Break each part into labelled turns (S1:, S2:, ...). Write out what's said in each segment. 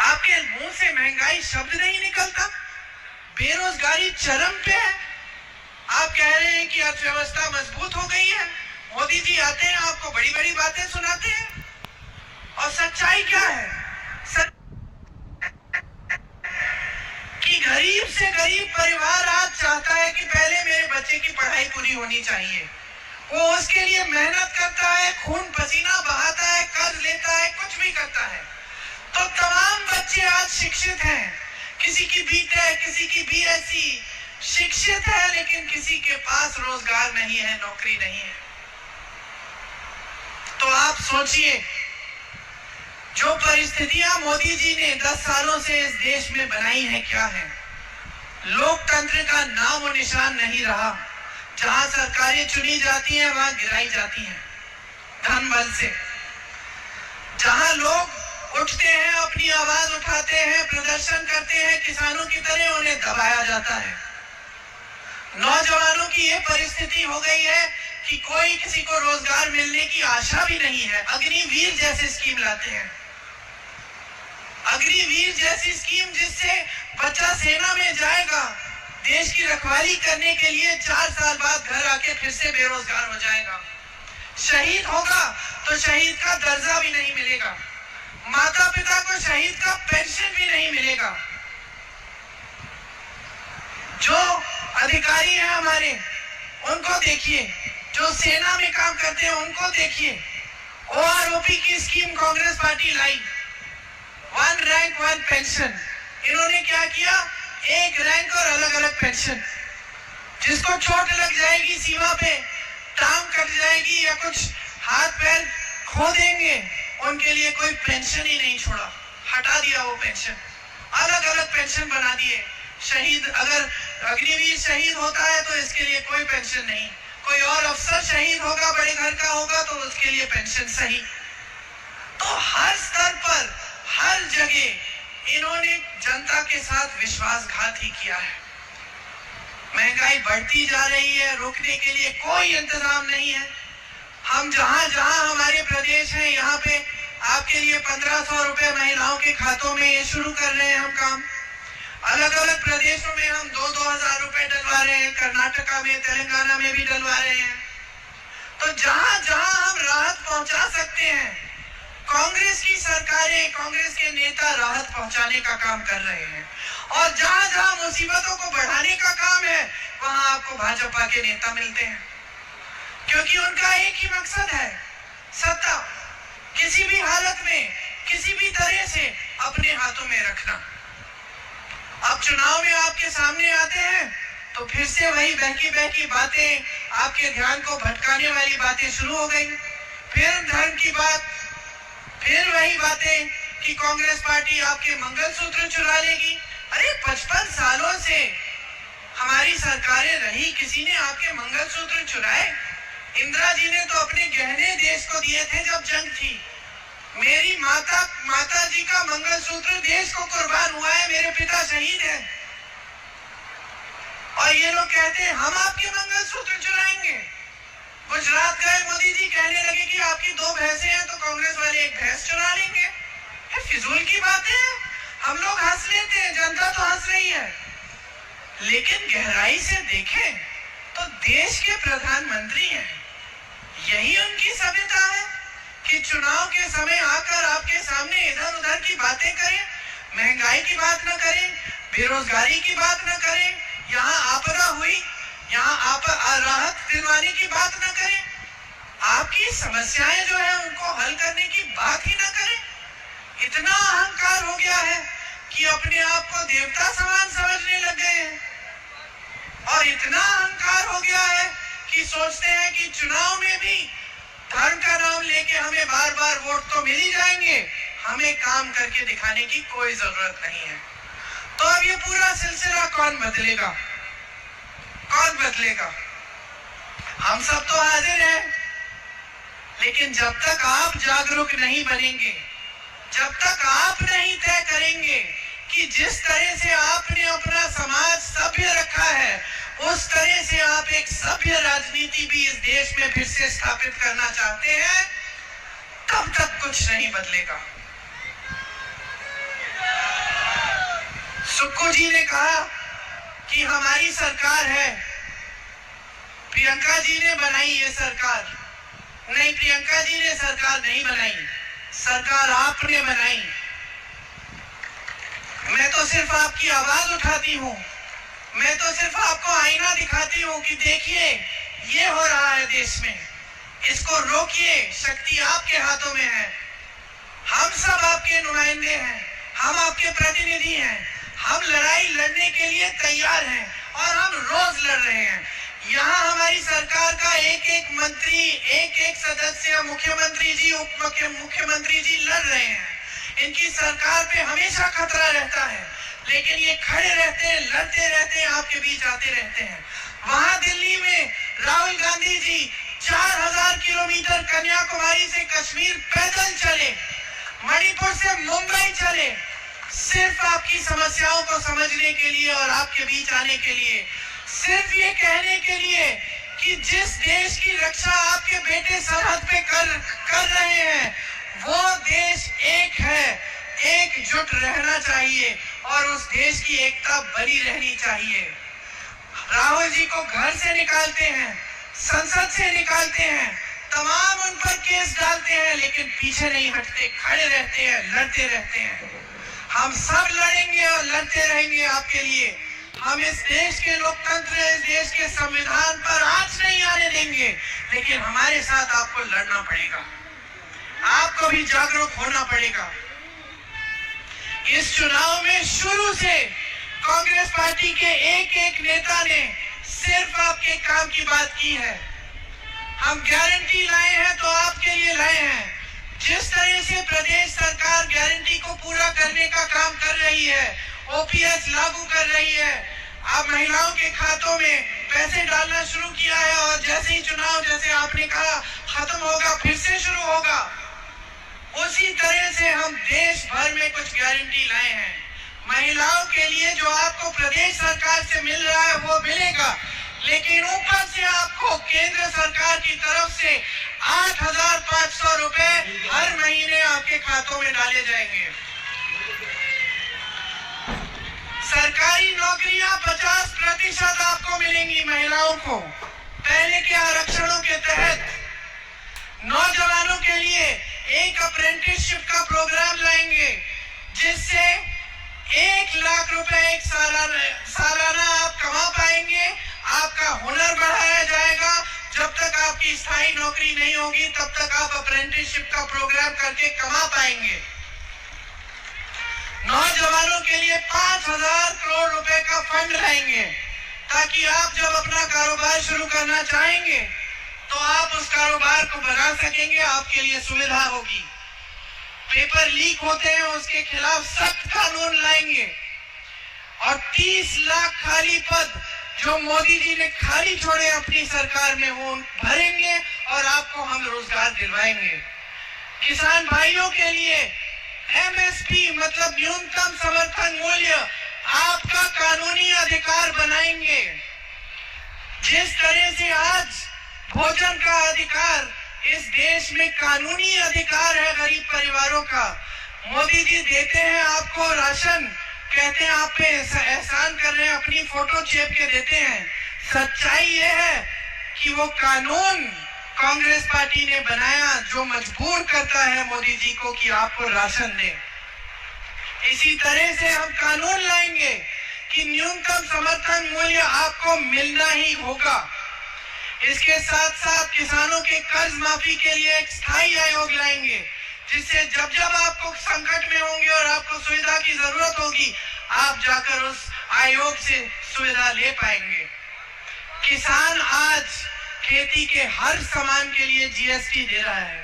S1: आपके मुंह से महंगाई शब्द नहीं निकलता, बेरोजगारी चरम पे है। आप कह रहे हैं कि अर्थव्यवस्था मजबूत हो गई है। मोदी जी आते हैं, आपको बड़ी बड़ी बातें सुनाते हैं, और सच्चाई क्या है? कि गरीब से गरीब परिवार आज चाहता है कि पहले मेरे बच्चे की पढ़ाई पूरी होनी चाहिए। वो उसके लिए मेहनत करता है, खून पसीना बहाता है, कर्ज लेता है, कुछ भी करता है। तो तमाम बच्चे आज शिक्षित हैं, किसी की बीटेक, किसी की बीएससी, शिक्षित है, लेकिन किसी के पास रोजगार नहीं है, नौकरी नहीं है। तो आप सोचिए, जो परिस्थितियां मोदी जी ने 10 सालों से इस देश में बनाई है, क्या है? लोकतंत्र का नाम और निशान नहीं रहा। जहां सरकारें चुनी जाती हैं, वहां गिराई जाती हैं धन बल से। जहां लोग उठते हैं, अपनी आवाज उठाते हैं, प्रदर्शन करते हैं, किसानों की तरह उन्हें दबाया जाता है। नौजवानों की यह परिस्थिति हो गई है कि कोई किसी को रोजगार मिलने की आशा भी नहीं है। अग्निवीर जैसी स्कीम लाते हैं, अग्निवीर जैसी स्कीम जिससे बच्चा सेना में जाएगा, देश की रखवाली करने के लिए 4 साल बाद घर आके फिर से बेरोजगार हो जाएगा। शहीद होगा तो शहीद का दर्जा भी नहीं मिलेगा, माता पिता को शहीद का पेंशन भी नहीं मिलेगा। जो अधिकारी हैं हमारे, उनको देखिए, जो सेना में काम करते हैं उनको देखिए। ओआरओपी की स्कीम कांग्रेस पार्टी लाई, 1 रैंक 1 पेंशन। इन्होंने क्या किया? 1 रैंक और अलग अलग पेंशन। जिसको चोट लग जाएगी सीमा पे, टांग कट जाएगी या कुछ हाथ पैर खो देंगे, उनके लिए कोई पेंशन ही नहीं छोड़ा, हटा दिया वो पेंशन। अलग अलग पेंशन बना दिए। शहीद, अगर अग्निवीर शहीद होता है तो इसके लिए कोई पेंशन नहीं। कोई और अफसर शहीद होगा, बड़े घर का होगा, तो उसके लिए पेंशन सही। तो हर स्तर पर, हर जगह इन्होंने जनता के साथ विश्वासघात ही किया है। महंगाई बढ़ती जा रही है, रोकने के लिए कोई इंतजाम नहीं है। हम जहां जहां हमारे प्रदेश है, यहाँ पे आपके लिए 1500 रुपए महिलाओं के खातों में ये शुरू कर रहे हैं हम काम। अलग अलग प्रदेशों में हम 2-2 हजार रुपए डलवा रहे हैं, कर्नाटका में, तेलंगाना में भी डलवा रहे हैं। तो जहां जहां हम राहत पहुंचा सकते हैं, कांग्रेस की सरकारें, कांग्रेस के नेता राहत पहुंचाने का काम कर रहे हैं। और जहां जहां मुसीबतों को बढ़ाने का काम है, वहां आपको भाजपा के नेता मिलते हैं, क्योंकि उनका एक ही मकसद है, सत्ता। किसी भी हालत में, किसी भी तरह से अपने हाथों में रखना। अब चुनाव में आपके सामने आते हैं तो फिर से वही बहकी बहकी बातें, आपके ध्यान को भटकाने वाली बातें शुरू हो गई। फिर धर्म की बात, फिर वही बातें कि कांग्रेस पार्टी आपके मंगलसूत्र चुरा लेगी। अरे 55 सालों से हमारी सरकारें रही, किसी ने आपके मंगलसूत्र चुराए? इंदिरा जी ने तो अपने गहने देश को दिए थे जब जंग थी। मेरी माता जी का मंगलसूत्र देश को कुर्बान हुआ है, मेरे पिता शहीद हैं। और ये लोग कहते हैं हम आपके मंगलसूत्र चुराएंगे। गुजरात गए, मोदी जी कहने लगे कि आपकी 2 भैंसें हैं तो कांग्रेस वाले 1 भैंस चुरा लेंगे। ये फिजूल की बातें हैं। हम लोग हंस लेते हैं, जनता तो हंस रही है, लेकिन गहराई से देखें तो देश के प्रधानमंत्री हैं। यही उनकी सभ्यता है कि चुनाव के समय आकर आपके सामने इधर उधर की बातें करें, महंगाई की बात न करें, बेरोजगारी की बात न करें, यहाँ आपदा हुई, यहाँ राहत दिलवाने की बात न करें, आपकी समस्याएं जो है उनको हल करने की बात ही न करें। इतना अहंकार हो गया है कि अपने आप को देवता समान समझने लग गए हैं। और इतना अहंकार हो गया है कि सोचते हैं कि चुनाव में भी धर्म का नाम लेके हमें बार बार वोट तो मिल ही जाएंगे, हमें काम करके दिखाने की कोई जरूरत नहीं है। तो अब ये पूरा सिलसिला कौन बदलेगा? कौन बदलेगा? हम सब तो हाजिर हैं, लेकिन जब तक आप जागरूक नहीं बनेंगे, जब तक आप नहीं तय करेंगे कि जिस तरह से आपने अपना समाज सभ्य रखा है, उस तरह से आप एक सभ्य राजनीति भी इस देश में फिर से स्थापित करना चाहते हैं, तब तक कुछ नहीं बदलेगा। सुक्खू जी ने कहा कि हमारी सरकार है, प्रियंका जी ने बनाई ये सरकार। नहीं, प्रियंका जी ने सरकार नहीं बनाई, सरकार आपने बनाई। मैं तो सिर्फ आपकी आवाज उठाती हूँ, मैं तो सिर्फ आपको आईना दिखाती हूँ कि देखिए ये हो रहा है देश में, इसको रोकिए, शक्ति आपके हाथों में है। हम सब आपके नुमाइंदे हैं, हम आपके प्रतिनिधि हैं, हम लड़ाई लड़ने के लिए तैयार हैं और हम रोज लड़ रहे हैं। यहाँ हमारी सरकार का एक एक मंत्री, एक एक सदस्य, मुख्यमंत्री जी, उप मुख्यमंत्री जी लड़ रहे हैं। इनकी सरकार पे हमेशा खतरा रहता है, लेकिन ये खड़े रहते हैं, लड़ते रहते हैं, आपके बीच आते रहते हैं। वहां दिल्ली में राहुल गांधी जी 4000 किलोमीटर कन्याकुमारी से कश्मीर पैदल चले, मणिपुर से मुंबई चले, सिर्फ आपकी समस्याओं को समझने के लिए और आपके बीच आने के लिए, सिर्फ ये कहने के लिए कि जिस देश की रक्षा आपके बेटे सरहद पे कर रहे हैं, वो देश एक है, एकजुट रहना चाहिए और उस देश की एकता बनी रहनी चाहिए। राहुल जी को घर से निकालते हैं, संसद से निकालते हैं, तमाम उन पर केस डालते हैं, लेकिन पीछे नहीं हटते, खड़े रहते हैं, लड़ते रहते हैं। हम सब लड़ेंगे और लड़ते रहेंगे आपके लिए। हम इस देश के लोकतंत्र, इस देश के संविधान पर आंच नहीं आने देंगे, लेकिन हमारे साथ आपको लड़ना पड़ेगा, आपको भी जागरूक होना पड़ेगा। इस चुनाव में शुरू से कांग्रेस पार्टी के एक एक नेता ने सिर्फ आपके काम की बात की है। हम गारंटी लाए हैं तो आपके लिए लाए हैं। जिस तरह से प्रदेश सरकार गारंटी को पूरा करने का काम कर रही है, ओपीएस लागू कर रही है, अब महिलाओं के खातों में पैसे डालना शुरू किया है और जैसे ही चुनाव, जैसे आपने कहा, खत्म होगा फिर से शुरू होगा, उसी तरह से हम देश भर में कुछ गारंटी लाए हैं। महिलाओं के लिए जो आपको प्रदेश सरकार से मिल रहा है वो मिलेगा, लेकिन ऊपर से आपको केंद्र सरकार की तरफ से 8500 रुपए हर महीने आपके खातों में डाले जाएंगे। सरकारी नौकरियां 50% आपको मिलेंगी महिलाओं को। पहले के आरक्षणों के तहत नौजवानों के लिए एक अप्रेंटिसशिप का प्रोग्राम लाएंगे, जिससे 1 लाख रुपए एक सालाना आप कमा पाएंगे। आपका हुनर बढ़ाया जाएगा। जब तक आपकी स्थायी नौकरी नहीं होगी तब तक आप अप्रेंटिसशिप का प्रोग्राम करके कमा पाएंगे। नौजवानों के लिए 5000 करोड़ रुपए का फंड लाएंगे, ताकि आप जब अपना कारोबार शुरू करना चाहेंगे तो आप उस कारोबार को बना सकेंगे, आपके लिए सुविधा होगी। पेपर लीक होते हैं, उसके खिलाफ सख्त कानून लाएंगे और 30 लाख खाली पद जो मोदी जी ने खाली छोड़े अपनी सरकार में, वो भरेंगे और आपको हम रोजगार दिलवाएंगे। किसान भाइयों के लिए एमएसपी मतलब न्यूनतम समर्थन मूल्य आपका कानूनी अधिकार बनाएंगे। जिस तरह से आज भोजन का अधिकार इस देश में कानूनी अधिकार है गरीब परिवारों का, मोदी जी देते हैं आपको राशन, कहते हैं आप पे एहसान कर रहे हैं, अपनी फोटो चेप के देते हैं। सच्चाई ये है कि वो कानून कांग्रेस पार्टी ने बनाया जो मजबूर करता है मोदी जी को कि आपको राशन दें। इसी तरह से हम कानून लाएंगे कि न्यूनतम समर्थन मूल्य आपको मिलना ही होगा। इसके साथ साथ किसानों के कर्ज माफी के लिए एक स्थायी आयोग लाएंगे, जिससे जब जब आपको संकट में होंगे और आपको सुविधा की जरूरत होगी, आप जाकर उस आयोग से सुविधा ले पाएंगे। किसान आज खेती के हर सामान के लिए जीएसटी दे रहा है।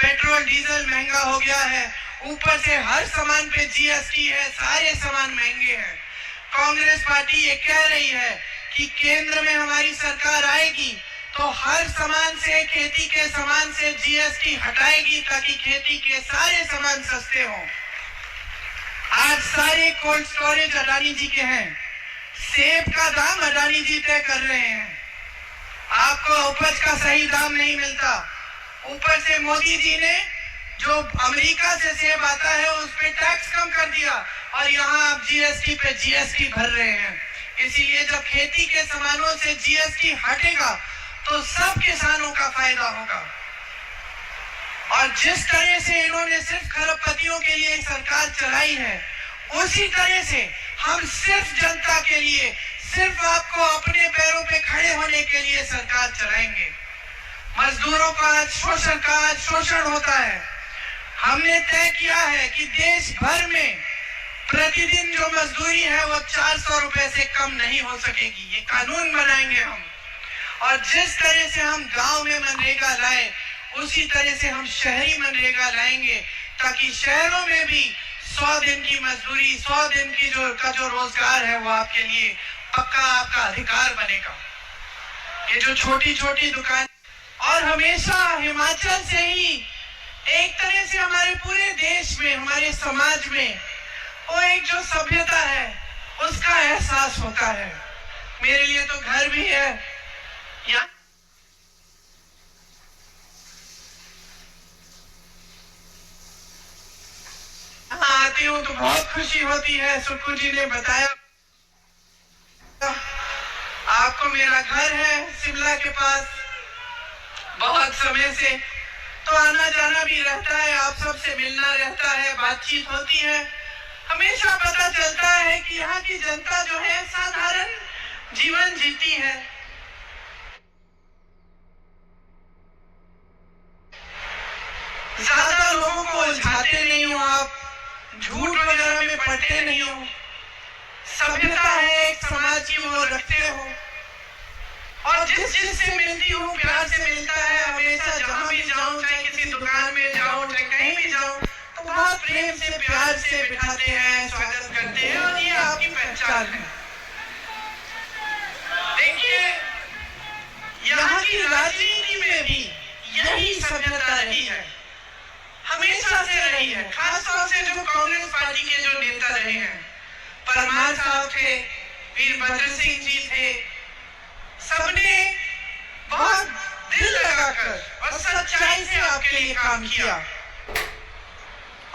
S1: पेट्रोल डीजल महंगा हो गया है, ऊपर से हर सामान पे जीएसटी है, सारे सामान महंगे हैं। कांग्रेस पार्टी ये कह रही है कि केंद्र में हमारी सरकार आएगी तो हर सामान से, खेती के सामान से जीएसटी हटाएगी, ताकि खेती के सारे सामान सस्ते हों। आज सारे कोल्ड स्टोरेज अडानी जी के हैं। सेब का दाम अडानी जी तय कर रहे हैं, आपको उपज का सही दाम नहीं मिलता। ऊपर से मोदी जी ने जो अमेरिका से सेब आता है उस पे टैक्स कम कर दिया और यहाँ आप जीएसटी पे जीएसटी भर रहे हैं। इसीलिए जब खेती के सामानों से जीएसटी हटेगा तो सब किसानों का फायदा होगा। और जिस तरह से इन्होंने सिर्फ खरबपतियों के लिए सरकार चलाई है, उसी तरह से हम सिर्फ जनता के लिए, सिर्फ आपको अपने पैरों पे खड़े होने के लिए सरकार चलाएंगे। मजदूरों का आज शोषण होता है। हमने तय किया है कि देश भर में प्रतिदिन जो मजदूरी है वो 400 रुपए से कम नहीं हो सकेगी। ये कानून बनाएंगे हम। और जिस तरह से हम गांव में मनरेगा लाए, उसी तरह से हम शहरी मनरेगा लाएंगे, ताकि शहरों में भी 100 दिन की मजदूरी, 100 दिन की जो रोजगार है वो आपके लिए पक्का आपका अधिकार बनेगा। ये जो छोटी छोटी दुकान, और हमेशा हिमाचल से ही एक तरह से हमारे पूरे देश में, हमारे समाज में वो एक जो सभ्यता है उसका एहसास होता है। मेरे लिए तो घर भी है यहाँ। आती हूँ तो बहुत खुशी होती है। सुक्कू जी ने बताया आपको मेरा घर है शिमला के पास, बहुत समय से तो आना जाना भी रहता है, आप सबसे मिलना रहता है, बातचीत होती है। हमेशा पता चलता है कि यहाँ की जनता जो है साधारण जीवन जीती है। ज्यादा लोगों को उलझाते नहीं हो आप, झूठ वगैरह में पड़ते नहीं हो। सभ्यता है एक समाज की, वो रखते हो। और जिससे मिलती हूँ प्यार से मिलता है हमेशा। जहाँ भी जाऊँ, चाहे किसी दुकान में जाऊँ, चाहे कहीं भी जाऊँ, तो बहुत प्रेम से प्यार से बिठाते हैं, स्वागत करते हैं, और ये आपकी पहचान है। देखिए यहाँ की राजनीति में भी यही सभ्यता रही है, हमेशा से रही है। खासतौर से जो कांग्रेस पार्टी के जो नेता रहे हैं, परमार साहब थे, वीरभद्र सिंह जी थे, सबने बहुत दिल लगाकर और सच्चाई से आपके लिए काम किया।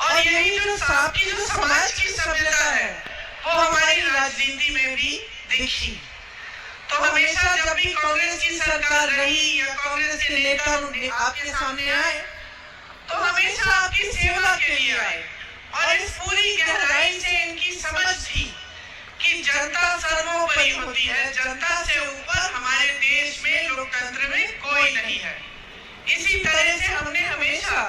S1: और यही जो आपकी जो समाज की सभ्यता है वो हमारी राजनीति में भी दिखी। तो हमेशा जब भी कांग्रेस की सरकार रही या कांग्रेस के नेता आपके सामने आए तो हमेशा आपकी सेवा के लिए आए। और इस पूरी गहराई से इनकी समझ थी कि जनता सर्वोपरि होती है, जनता से ऊपर हमारे देश में लोकतंत्र में कोई नहीं है। इसी तरह से हमने हमेशा